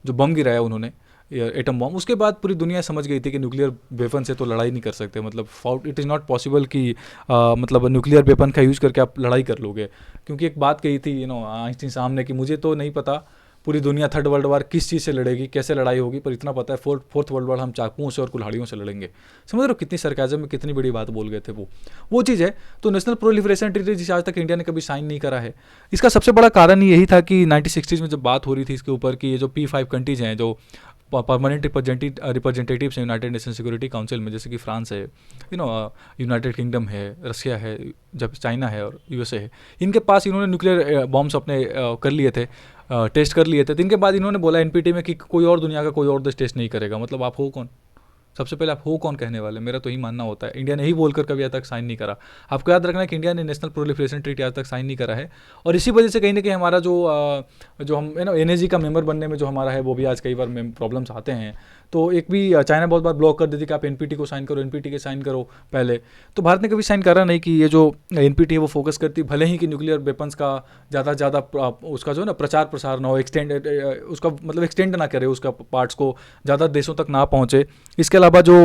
जो बम गिराया उन्होंने, एटम बम, उसके बाद पूरी दुनिया समझ गई थी कि न्यूक्लियर वेपन से तो लड़ाई नहीं कर सकते। मतलब इट इज़ नॉट पॉसिबल कि मतलब न्यूक्लियर वेपन का यूज़ करके आप लड़ाई कर लोगे। क्योंकि एक बात कही थी आइंस्टीन साहब ने कि मुझे तो नहीं पता पूरी दुनिया थर्ड वर्ल्ड वार किस चीज़ से लड़ेगी, कैसे लड़ाई होगी, पर इतना पता है फोर्थ वर्ल्ड वार हम चाकुओं से और कुल्हाड़ियों से लड़ेंगे। समझ रहे हो कितनी सरकाज़म में कितनी बड़ी बात बोल गए थे वो चीज़ है। तो नेशनल प्रोलिफरेशन ट्रीटी जिसे आज तक इंडिया ने कभी साइन नहीं करा है, इसका सबसे बड़ा कारण यही था कि 1960s में जब बात हो रही थी इसके ऊपर कि ये जो P5 कंट्रीज़ हैं, जो परमानेंट रिप्रेजेंटेटिव्स हैं यूनाइटेड नेशन सिक्योरिटी काउंसिल में, जैसे कि फ्रांस है, यूनाइटेड किंगडम है, रशिया है, जब चाइना है और USA है, इनके पास इन्होंने न्यूक्लियर बॉम्ब्स अपने कर लिए थे, टेस्ट कर लिए थे। तो इनके बाद इन्होंने बोला NPT में कि कोई और दुनिया का कोई और देश टेस्ट नहीं करेगा। मतलब आप हो कौन, सबसे पहले आप हो कौन कहने वाले? मेरा तो यही मानना होता है, इंडिया ने ही बोलकर कभी आज तक साइन नहीं करा। आपको याद रखना है कि इंडिया ने नेशनल प्रोलिफरेशन ट्रीटी आज तक साइन नहीं करा है, और इसी वजह से कहीं ना कहीं हमारा जो हम NAG का मेंबर बनने में जो हमारा है वो भी आज कई बार प्रॉब्लम्स आते हैं। तो एक भी चाइना बहुत बार ब्लॉक कर देती कि आप NPT को साइन करो, NPT के साइन करो पहले। तो भारत ने कभी साइन करा नहीं कि ये जो NPT है वो फोकस करती, भले ही कि न्यूक्लियर वेपन्स का ज़्यादा से ज़्यादा उसका जो है ना प्रचार प्रसार ना हो, उसका मतलब एक्सटेंड ना करे, उसका पार्ट्स को ज़्यादा देशों तक ना पहुँचे। इसके अलावा जो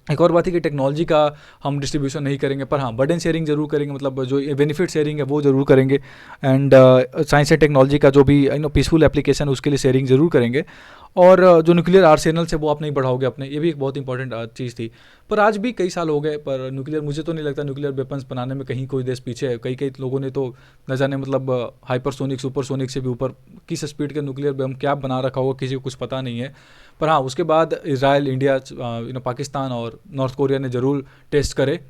एक और बात है कि टेक्नोलॉजी का हम डिस्ट्रीब्यूशन नहीं करेंगे, पर हाँ बर्डन शेयरिंग जरूर करेंगे, मतलब जो बेनिफिट शेयरिंग है वो जरूर करेंगे। एंड साइंस एंड टेक्नोलॉजी का जो भी पीसफुल एप्लीकेशन उसके लिए शेयरिंग जरूर करेंगे। और जो न्यूक्लियर आर्सेनल से वो आप नहीं बढ़ाओगे अपने, ये भी एक बहुत इंपॉर्टेंट चीज़ थी। पर आज भी कई साल हो गए, पर न्यूक्लियर, मुझे तो नहीं लगता न्यूक्लियर वेपन्स बनाने में कहीं कोई देश पीछे है। कई लोगों ने तो न जाने मतलब हाइपरसोनिक, सुपरसोनिक से भी ऊपर किस स्पीड के न्यूक्लियर बम क्या बना रखा होगा किसी को कुछ पता नहीं है। पर हाँ उसके बाद इजराइल, इंडिया, पाकिस्तान और नॉर्थ कोरिया ने ज़रूर टेस्ट करे।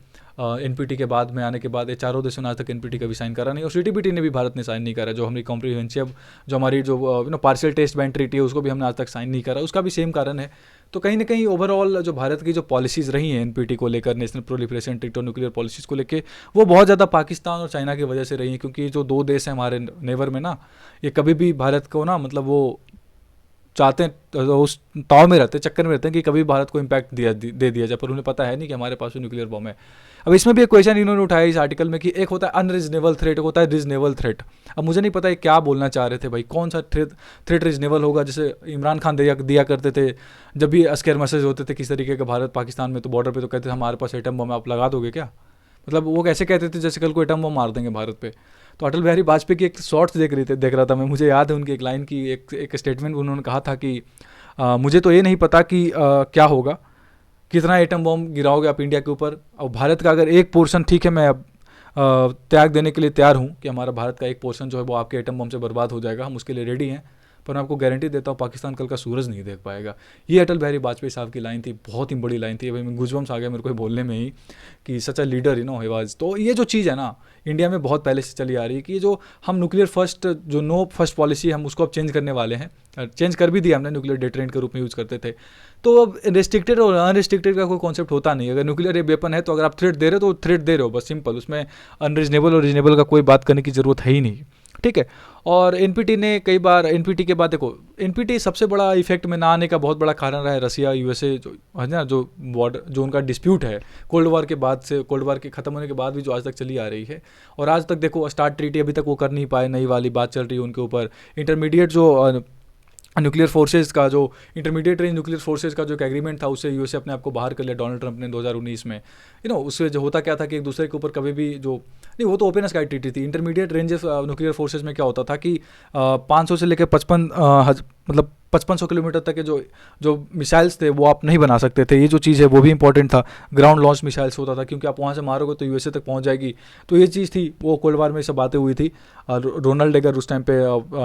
NPT के बाद में आने के बाद ये चारों देशों ने आज तक NPT कभी साइन करा नहीं, और CTBT ने भी भारत ने साइन नहीं करा। जो हमारी कॉम्प्रिहेंसिव, जो हमारी जो पार्शियल टेस्ट बैन ट्रीटी है उसको भी हमने आज तक साइन नहीं करा, उसका भी सेम कारण है। तो कहीं ना कहीं ओवरऑल जो भारत की जो पॉलिसीज़ रही हैं NPT को लेकर, नेशनल प्रोलिफरेशन ट्रीटी और न्यूक्लियर पॉलिसीज़ को लेकर, वो बहुत ज़्यादा पाकिस्तान और चाइना की वजह से रही हैं। क्योंकि जो दो देश हैं हमारे नेवर में ना, ये कभी भी भारत को ना मतलब वो चाहते हैं, तो उस ताव में रहते हैं, चक्कर में रहते हैं कि कभी भारत को इम्पैक्ट दे दिया जाए, पर उन्हें पता है नहीं कि हमारे पास न्यूक्लियर बम है। अब इसमें भी एक क्वेश्चन इन्होंने उठाया इस आर्टिकल में कि एक होता है अनरीजनेबल थ्रेट, एक होता है रीजनेबल थ्रेट। अब मुझे नहीं पता ये क्या बोलना चाह रहे थे भाई, कौन सा थ्रेट रीजनेबल होगा। जैसे इमरान खान दिया करते थे जब भी स्केयर मैसेज होते थे किस तरीके का भारत पाकिस्तान में, तो बॉर्डर पे तो कहते थे हमारे पास एटम बम है, आप लगा दोगे क्या? मतलब वो कैसे कहते थे जैसे कल को एटम बम मार देंगे भारत पे। तो अटल बिहारी वाजपेयी की एक शॉर्ट्स देख रहा था मैं, मुझे याद है उनकी एक लाइन की, एक स्टेटमेंट उन्होंने कहा था कि मुझे तो ये नहीं पता कि क्या होगा, कितना एटम बम गिराओगे आप इंडिया के ऊपर, और भारत का अगर एक पोर्शन, ठीक है मैं अब त्याग देने के लिए तैयार हूँ कि हमारा भारत का एक पोर्शन जो है वो आपके एटम बम से बर्बाद हो जाएगा, हम उसके लिए रेडी हैं, पर मैं आपको गारंटी देता हूँ पाकिस्तान कल का सूरज नहीं देख पाएगा। ये अटल बिहारी वाजपेयी साहब की लाइन थी, बहुत ही बड़ी लाइन थी। अभी गूज़बम्स आ गया मेरे को ये बोलने में ही कि सच अ लीडर ही वाज। तो ये जो चीज़ है ना, इंडिया में बहुत पहले से चली आ रही है कि ये जो हम न्यूक्लियर फर्स्ट, जो नो फर्स्ट पॉलिसी हम उसको अब चेंज करने वाले हैं। चेंज कर भी दिया हमने, न्यूक्लियर डेटरेंट के रूप में यूज़ करते थे। तो अब रिस्ट्रिक्टेड और अनरिस्ट्रिक्टेड का कोई कॉन्सेप्ट होता नहीं। अगर न्यूक्लियर वेपन है तो अगर आप थ्रेट दे रहे हो तो थ्रेट दे रहे हो, बस सिंपल। उसमें अनरीजनेबल और रीजनेबल का कोई बात करने की ज़रूरत है ही नहीं, ठीक है। और एनपीटी ने कई बार, एनपीटी के बाद देखो, एनपीटी सबसे बड़ा इफेक्ट में ना आने का बहुत बड़ा कारण रहा है रसिया यूएसए जो है ना, जो बॉर्डर, जो उनका डिस्प्यूट है कोल्ड वॉर के बाद से, कोल्ड वॉर के ख़त्म होने के बाद भी जो आज तक चली आ रही है। और आज तक देखो स्टार्ट ट्रीटी अभी तक वो कर नहीं पाए, नई वाली बात चल रही है उनके ऊपर। इंटरमीडिएट जो न्यूक्लियर फोर्सेज का, जो इंटरमीडिएट रेंज न्यूक्लियर फोर्सेज का जो एक एग्रीमेंट था, उससे यूएसए अपने आप को बाहर कर लिया डोनाल्ड ट्रंप ने 2019 में। उससे जो होता क्या था कि एक दूसरे के ऊपर कभी भी जो नहीं, वो तो ओपन स्काई ट्रीटी थी। इंटरमीडिएट रेंज न्यूक्लियर फोर्सेज में क्या होता था कि 500 से लेकर 5500 किलोमीटर तक के जो मिसाइल्स थे वो आप नहीं बना सकते थे। ये जो चीज़ है वो भी इंपॉर्टेंट था। ग्राउंड लॉन्च मिसाइल्स होता था, क्योंकि आप वहाँ से मारोगे तो यूएसए तक पहुँच जाएगी। तो ये चीज़ थी, वो कोल्ड वार में सब बातें हुई थी। रोनाल्ड रेगन उस टाइम पे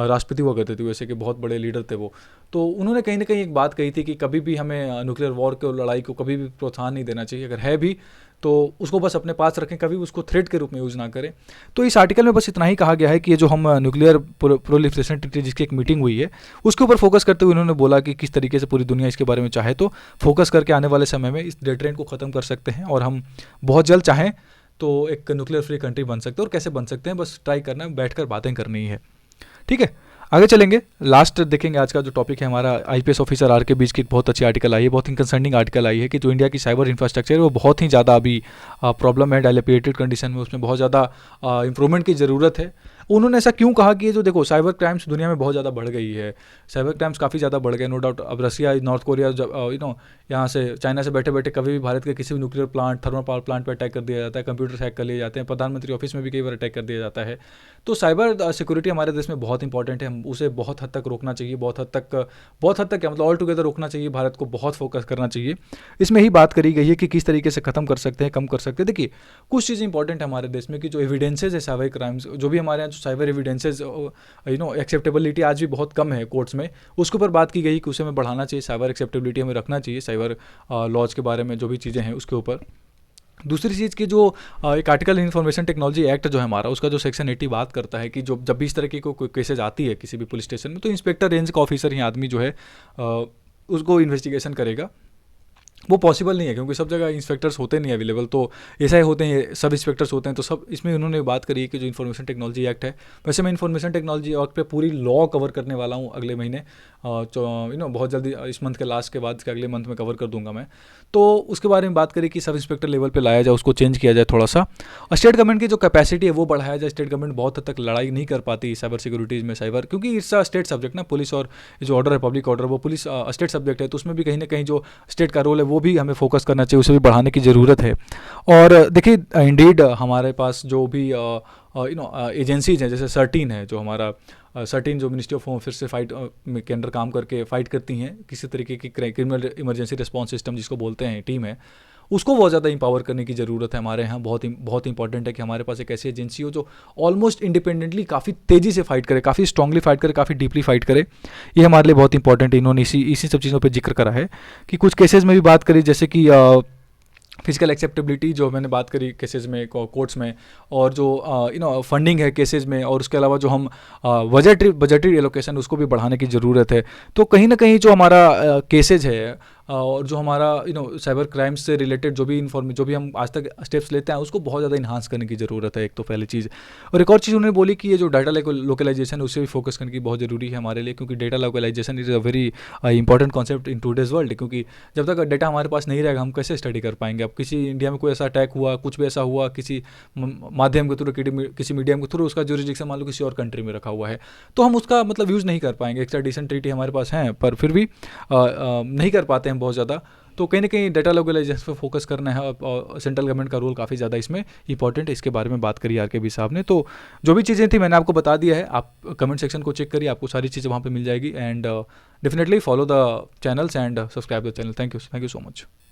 राष्ट्रपति हुआ करते थे यूएसए के, बहुत बड़े लीडर थे वो। तो उन्होंने कहीं ना कहीं एक बात कही थी कि कभी भी हमें न्यूक्लियर वॉर को, लड़ाई को कभी भी प्रोत्साहन नहीं देना चाहिए। अगर है भी तो उसको बस अपने पास रखें, कभी उसको थ्रेट के रूप में यूज़ ना करें। तो इस आर्टिकल में बस इतना ही कहा गया है कि ये जो हम न्यूक्लियर प्रोलिफरेशन ट्रीटी जिसकी एक मीटिंग हुई है, उसके ऊपर फोकस करते हुए उन्होंने बोला कि किस तरीके से पूरी दुनिया इसके बारे में चाहे तो फोकस करके आने वाले समय में इस डेटरेंट को ख़त्म कर सकते हैं, और हम बहुत जल्द चाहें तो एक न्यूक्लियर फ्री कंट्री बन सकते हैं। और कैसे बन सकते हैं, बस ट्राई करना है, बैठकर बातें करनी है, ठीक है। आगे चलेंगे, लास्ट देखेंगे आज का जो टॉपिक है हमारा, आईपीएस ऑफिसर आर के बीच की एक बहुत अच्छी आर्टिकल आई है, बहुत ही कंसर्निंग आर्टिकल आई है कि जो इंडिया की साइबर इंफ्रास्ट्रक्चर है वो बहुत ही ज़्यादा अभी प्रॉब्लम है, डायलेपिएटेड कंडीशन में, उसमें बहुत ज़्यादा इंप्रूवमेंट की ज़रूरत है। उन्होंने ऐसा क्यों कहा कि ये जो देखो साइबर क्राइम्स दुनिया में बहुत ज़्यादा बढ़ गई है, साइबर क्राइम्स काफ़ी ज़्यादा बढ़ गए, नो डाउट। अब रसिया, नॉर्थ कोरिया, यहाँ से चाइना से बैठे बैठे कभी भी भारत के किसी भी nuclear plant, thermal power plant पर अटैक कर दिया जाता है, कंप्यूटर हैक कर लिए जाते हैं, प्रधानमंत्री ऑफिस में भी कई बार अटैक कर दिया जाता है। तो साइबर सिक्योरिटी हमारे देश में बहुत इंपॉर्टेंट है, उसे बहुत हद तक रोकना चाहिए, बहुत हद तक क्या मतलब, ऑल टुगेदर रोकना चाहिए, भारत को बहुत फोकस करना चाहिए। इसमें ही बात करी गई है कि किस तरीके से ख़त्म कर सकते हैं, कम कर सकते हैं। देखिए कुछ चीज़ें इंपॉर्टेंट है हमारे देश में कि जो एविडेंसेज है साइबर क्राइम्स, जो भी हमारे यहाँ जो साइबर एविडेंसेज एक्सेप्टेबिलिटी आज भी बहुत कम है कोर्ट्स में, उसके ऊपर बात की गई कि उसे हमें बढ़ाना चाहिए, साइबर एक्सेप्टेबिलिटी हमें रखना चाहिए, साइबर लॉज के बारे में जो भी चीज़ें हैं उसके ऊपर। दूसरी चीज़ की जो एक आर्टिकल इन्फॉर्मेशन टेक्नोलॉजी एक्ट जो है हमारा, उसका जो सेक्शन 80 बात करता है कि जब भी इस तरह की कोई केसेज आती है किसी भी पुलिस स्टेशन में, तो इंस्पेक्टर रेंज का ऑफिसर ही आदमी जो है उसको इन्वेस्टिगेशन करेगा। वो पॉसिबल नहीं है क्योंकि सब जगह इंस्पेक्टर्स होते नहीं अवेलेबल, तो ऐसा ही होते हैं, सब इंस्पेक्टर्स होते हैं। तो सब इसमें उन्होंने बात करी है कि जो इन्फॉर्मेशन टेक्नोलॉजी एक्ट है, वैसे मैं इन्फॉर्मेशन टेक्नोलॉजी एक्ट पे पूरी लॉ कवर करने वाला हूँ अगले महीने, बहुत जल्दी, इस मंथ के लास्ट के बाद, इसके अगले मंथ में कवर कर दूंगा मैं। तो उसके बारे में बात करी कि सब इंस्पेक्टर लेवल पे लाया जाए, उसको चेंज किया जाए थोड़ा सा, और स्टेट गवर्नमेंट की जो कैपेसिटी है वो बढ़ाया जाए। स्टेट गवर्नमेंट बहुत हद तक लड़ाई नहीं कर पाती साइबर सिक्योरिटीज़ में, साइबर, क्योंकि इट्स अ स्टेट सब्जेक्ट ना, पुलिस और जो ऑर्डर है, पब्लिक ऑर्डर, वो पुलिस स्टेट सब्जेक्ट है, तो उसमें भी कहीं ना कहीं जो स्टेट का रोल है वो भी हमें फोकस करना चाहिए, उसे भी बढ़ाने की ज़रूरत है। और देखिए इंडीड हमारे पास जो भी एजेंसीज हैं, जैसे सर्टीन है, जो हमारा सर्टीन जो मिनिस्ट्री ऑफ होम अफेयर्स से फाइट के अंडर काम करके फाइट करती हैं किसी तरीके की क्रिमिनल इमरजेंसी रिस्पॉन्स सिस्टम जिसको बोलते हैं, टीम है, उसको बहुत ज़्यादा इंपावर करने की ज़रूरत है हमारे यहाँ। बहुत इंपॉर्टेंट है कि हमारे पास एक ऐसी एजेंसी हो जो ऑलमोस्ट इंडिपेंडेंटली काफ़ी तेज़ी से फाइट करे, काफ़ी स्ट्रांगली फाइट करे, काफ़ी डीपली फाइट करे। ये हमारे लिए बहुत इंपॉर्टेंट है। इन्होंने इसी सब चीज़ों पर जिक्र करा है कि कुछ केसेज में भी बात करी, जैसे कि फिजिकल एक्सेप्टेबिलिटी जो मैंने बात करी केसेस में, कोर्ट्स में, और जो फंडिंग है केसेस में, और उसके अलावा जो हम बजटरी एलोकेशन उसको भी बढ़ाने की ज़रूरत है। तो कहीं ना कहीं जो हमारा केसेज है और जो हमारा साइबर क्राइम्स से रिलेटेड जो भी हम आज तक स्टेप्स लेते हैं, उसको बहुत ज़्यादा इन्हांस करने की ज़रूरत है, एक तो पहली चीज़। और एक और चीज़ उन्होंने बोली कि ये जो डाटा लोकलाइजेशन है उसे भी फोकस करने की बहुत ज़रूरी है हमारे लिए, क्योंकि data localisation is a very important concept in today's world. क्योंकि जब तक डेटा हमारे पास नहीं रहेगा हम कैसे स्टडी कर पाएंगे। अब किसी इंडिया में कोई ऐसा अटैक हुआ, कुछ भी ऐसा हुआ किसी माध्यम के थ्रू, किसी मीडियम के थ्रू, उसका जुरिडिक्शन मान लो किसी और कंट्री में रखा हुआ है, तो हम उसका मतलब यूज़ नहीं कर पाएंगे। एक्स्ट्राडिशन ट्रीटी हमारे पास है पर फिर भी नहीं कर पाते हैं बहुत ज़्यादा। तो कहीं ना कहीं डेटा लोकलाइजेशन पर फोकस करना है, और सेंट्रल गवर्नमेंट का रोल काफ़ी ज़्यादा इसमें इंपॉर्टेंट है। इसके बारे में बात करी आरकेबी साहब ने। तो जो भी चीज़ें थी मैंने आपको बता दिया है, आप कमेंट सेक्शन को चेक करिए, आपको सारी चीज़ें वहाँ पे मिल जाएगी। And definitely follow the channels and subscribe the channel. Thank you so much.